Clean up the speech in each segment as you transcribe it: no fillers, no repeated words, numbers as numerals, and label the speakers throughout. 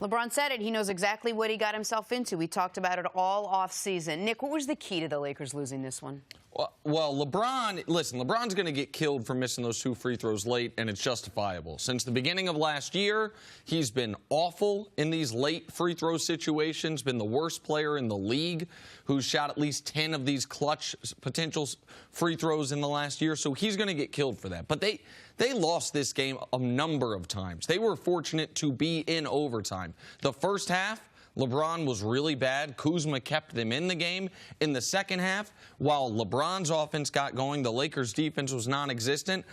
Speaker 1: LeBron said it. He knows exactly what he got himself into. We talked about it all off season. Nick, what was the key to the Lakers losing this one?
Speaker 2: Well, LeBron's going to get killed for missing those 2 free throws late, and it's justifiable. Since the beginning of last year, he's been awful in these late free throw situations, been the worst player in the league who's shot at least 10 of these clutch potential free throws in the last year, so he's going to get killed for that. But they lost this game a number of times. They were fortunate to be in overtime. The first half, LeBron was really bad. Kuzma kept them in the game. In the second half, while LeBron's offense got going, the Lakers' defense was non-existent.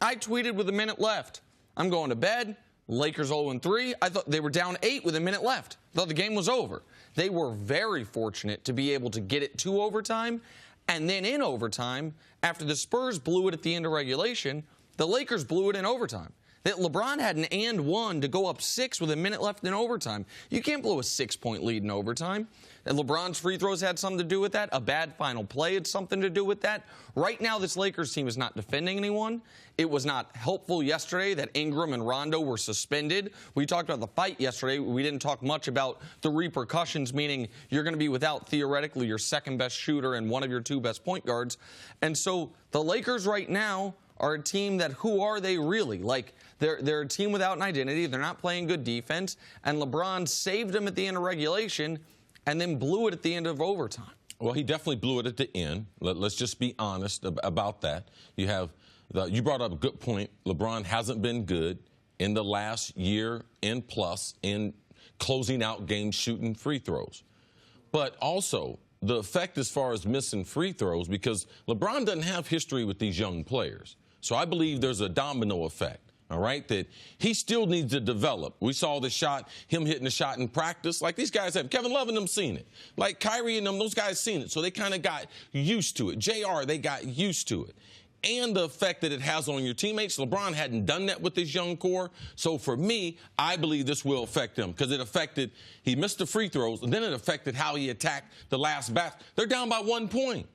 Speaker 2: I tweeted with a minute left, I'm going to bed. Lakers 0-3. I thought they were down 8 with a minute left. I thought the game was over. They were very fortunate to be able to get it to overtime. And then in overtime, after the Spurs blew it at the end of regulation, the Lakers blew it in overtime. That LeBron had an and one to go up 6 with a minute left in overtime. You can't blow a 6-point lead in overtime. And LeBron's free throws had something to do with that. A bad final play had something to do with that. Right now, this Lakers team is not defending anyone. It was not helpful yesterday that Ingram and Rondo were suspended. We talked about the fight yesterday. We didn't talk much about the repercussions, meaning you're going to be without, theoretically, your second-best shooter and one of your 2 best point guards. And so the Lakers right now are a team that, who are they really? Like, they're a team without an identity. They're not playing good defense. And LeBron saved them at the end of regulation and then blew it at the end of overtime.
Speaker 3: Well, he definitely blew it at the end. Let's just be honest about that. You brought up a good point. LeBron hasn't been good in the last year and plus in closing out games shooting free throws. But also, the effect as far as missing free throws, because LeBron doesn't have history with these young players. So I believe there's a domino effect, all right, that he still needs to develop. We saw the shot, him hitting the shot in practice. Like these guys have, Kevin Love and them seen it. Like Kyrie and them, those guys seen it. So they kind of got used to it. JR, they got used to it. And the effect that it has on your teammates. LeBron hadn't done that with his young core. So for me, I believe this will affect him because it affected, he missed the free throws, and then it affected how he attacked the last basket. They're down by 1 point.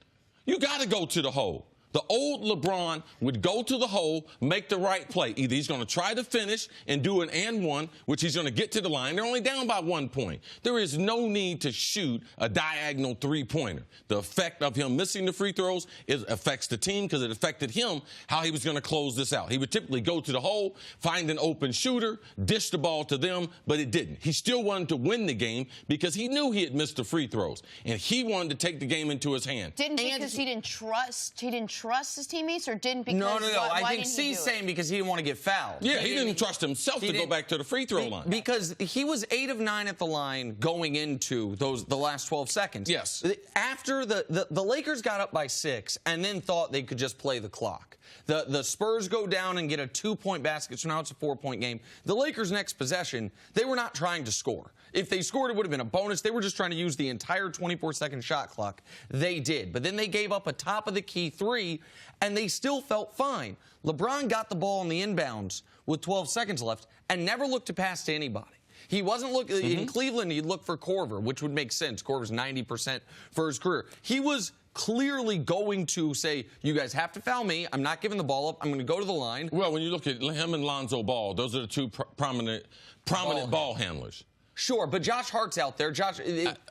Speaker 3: You got to go to the hole. The old LeBron would go to the hole, make the right play. Either he's going to try to finish and do an and one, which he's going to get to the line. They're only down by 1 point. There is no need to shoot a diagonal 3-pointer. The effect of him missing the free throws affects the team because it affected him how he was going to close this out. He would typically go to the hole, find an open shooter, dish the ball to them, but it didn't. He still wanted to win the game because he knew he had missed the free throws, and he wanted to take the game into his hand.
Speaker 1: Didn't because he didn't trust his teammates, or didn't because
Speaker 2: No. I think C's saying because he didn't want to get fouled.
Speaker 3: Yeah, he didn't trust himself to go back to the free throw line.
Speaker 2: Because he was 8 of 9 at the line going into the last 12 seconds.
Speaker 3: Yes.
Speaker 2: After the Lakers got up by 6 and then thought they could just play the clock. The Spurs go down and get a 2-point basket, so now it's a 4-point game. The Lakers' next possession, they were not trying to score. If they scored, it would have been a bonus. They were just trying to use the entire 24-second shot clock. They did. But then they gave up a top-of-the-key 3, and they still felt fine. LeBron got the ball on the inbounds with 12 seconds left and never looked to pass to anybody. He wasn't looking in Cleveland. He'd look for Korver, which would make sense. Korver's 90% for his career. He was clearly going to say, you guys have to foul me. I'm not giving the ball up. I'm going to go to the line.
Speaker 3: Well, when you look at him and Lonzo Ball, those are the 2 prominent ball handlers.
Speaker 2: Sure, but Josh Hart's out there.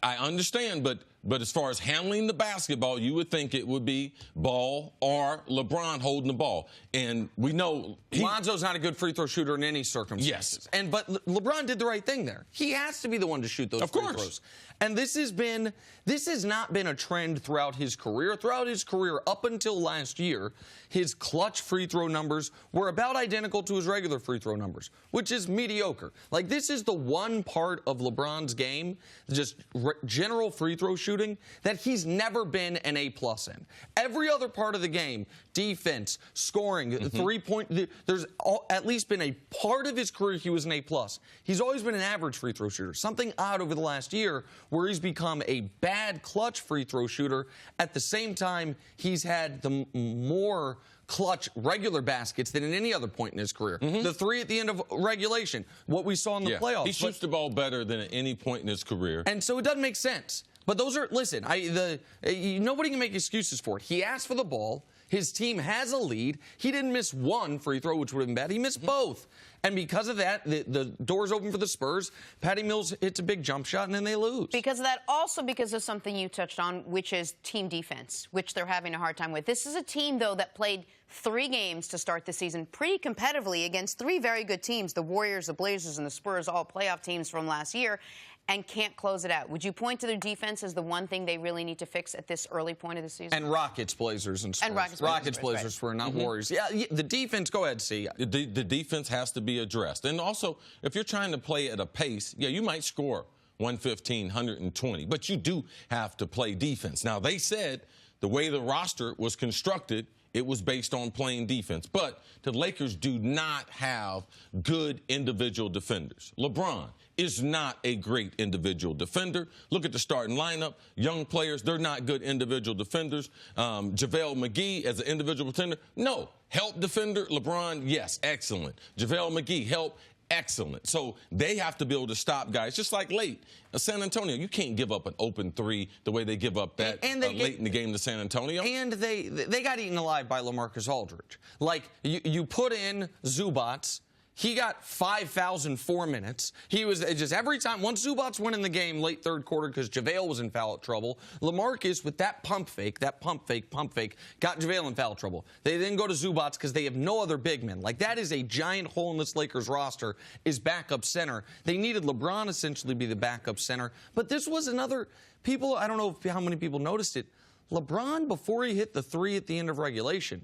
Speaker 3: I understand, but as far as handling the basketball, you would think it would be Ball or LeBron holding the ball. And we know
Speaker 2: Lonzo's not a good free throw shooter in any circumstances.
Speaker 3: Yes.
Speaker 2: But LeBron did the right thing there. He has to be the one to shoot those free throws. And this has not been a trend throughout his career. Throughout his career, up until last year, his clutch free throw numbers were about identical to his regular free throw numbers, which is mediocre. Like, this is the one part of LeBron's game, just general free throw shooting, that he's never been an A+ in. Every other part of the game, defense, scoring, 3-point, there's at least been a part of his career he was an A+. He's always been an average free throw shooter. Something odd over the last year where he's become a bad clutch free throw shooter. At the same time, he's had the more clutch regular baskets than at any other point in his career. The 3 at the end of regulation, what we saw in the playoffs.
Speaker 3: He shoots the ball better than at any point in his career.
Speaker 2: And so it doesn't make sense. But those are, listen, nobody can make excuses for it. He asked for the ball. His team has a lead. He didn't miss 1 free throw, which would have been bad. He missed both. And because of that, the door's open for the Spurs. Patty Mills hits a big jump shot, and then they lose.
Speaker 1: Because of that, also because of something you touched on, which is team defense, which they're having a hard time with. This is a team, though, that played 3 games to start the season pretty competitively against 3 very good teams, the Warriors, the Blazers, and the Spurs, all playoff teams from last year, and can't close it out. Would you point to their defense as the one thing they really need to fix at this early point of the season?
Speaker 2: And Rockets, Blazers, and Spurs.
Speaker 1: And
Speaker 2: Rockets, Blazers,
Speaker 1: right.
Speaker 2: not Warriors. Yeah, the defense, go ahead, see.
Speaker 3: The defense has to be addressed. And also, if you're trying to play at a pace, yeah, you might score 115, 120, but you do have to play defense. Now, they said the way the roster was constructed, it was based on playing defense. But the Lakers do not have good individual defenders. LeBron is not a great individual defender. Look at the starting lineup. Young players, they're not good individual defenders. JaVale McGee as an individual defender, no. Help defender, LeBron, yes, excellent. JaVale McGee, help, excellent. So they have to be able to stop guys, just like late. San Antonio, you can't give up an open 3 the way they give up that late in the game to San Antonio.
Speaker 2: And they got eaten alive by LaMarcus Aldridge. Like, you put in Zubats. He got 5 fouls in 4 minutes. He was just every time, once Zubats went in the game late third quarter because JaVale was in foul trouble, LaMarcus with that pump fake, got JaVale in foul trouble. They then go to Zubats because they have no other big men. Like, that is a giant hole in this Lakers roster, is backup center. They needed LeBron essentially to be the backup center. But this was another, I don't know how many people noticed it. LeBron, before he hit the 3 at the end of regulation,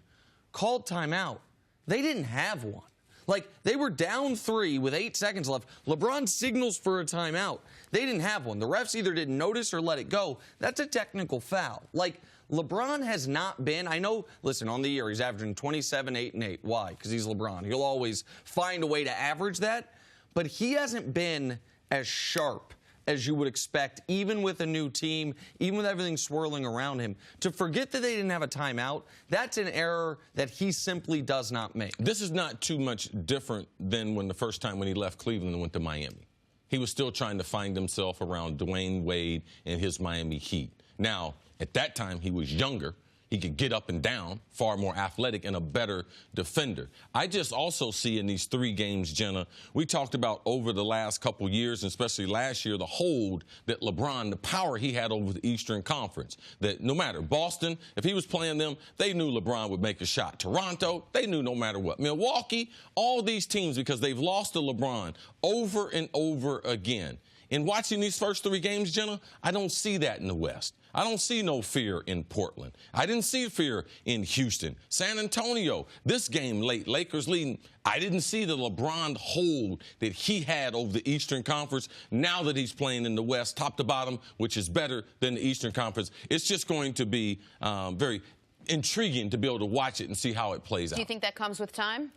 Speaker 2: called timeout. They didn't have one. Like, they were down 3 with 8 seconds left. LeBron signals for a timeout. They didn't have one. The refs either didn't notice or let it go. That's a technical foul. Like, LeBron has not been, I know, listen, on the year, he's averaging 27, 8, and 8. Why? Because he's LeBron. He'll always find a way to average that. But he hasn't been as sharp as you would expect, even with a new team, even with everything swirling around him. To forget that they didn't have a timeout, that's an error that he simply does not make.
Speaker 3: This is not too much different than when the first time when he left Cleveland and went to Miami. He was still trying to find himself around Dwayne Wade and his Miami Heat. Now, at that time, he was younger. He could get up and down, far more athletic and a better defender. I just also see in these 3 games, Jenna, we talked about over the last couple years, and especially last year, the hold that LeBron, the power he had over the Eastern Conference. That no matter Boston, if he was playing them, they knew LeBron would make a shot. Toronto, they knew no matter what. Milwaukee, all these teams, because they've lost to LeBron over and over again. In watching these first 3 games, Jenna, I don't see that in the West. I don't see no fear in Portland. I didn't see fear in Houston. San Antonio, this game late, Lakers leading. I didn't see the LeBron hold that he had over the Eastern Conference. Now that he's playing in the West, top to bottom, which is better than the Eastern Conference, it's just going to be very intriguing to be able to watch it and see how it plays out.
Speaker 1: Do you think that comes with time?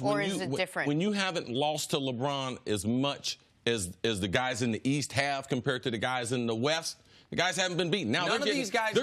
Speaker 3: Or is it different? When you haven't lost to LeBron as much as the guys in the East have compared to the guys in the West, the guys haven't been beaten. Now they're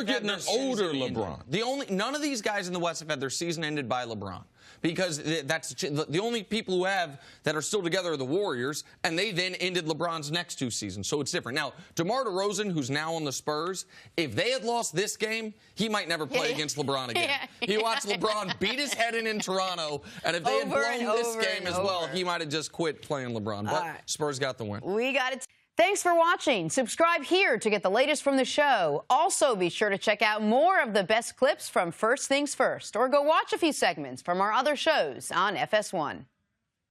Speaker 3: getting an older LeBron.
Speaker 2: None of these guys in the West have had their season ended by LeBron. Because that's the only people who have that are still together are the Warriors, and they then ended LeBron's next 2 seasons. So it's different. Now, DeMar DeRozan, who's now on the Spurs, if they had lost this game, he might never play against LeBron again. He watched LeBron beat his head in Toronto, and if they had blown this game as well, he might have just quit playing LeBron. But Spurs got the win.
Speaker 1: We got it. Thanks for watching. Subscribe here to get the latest from the show. Also, be sure to check out more of the best clips from First Things First, or go watch a few segments from our other shows on FS1.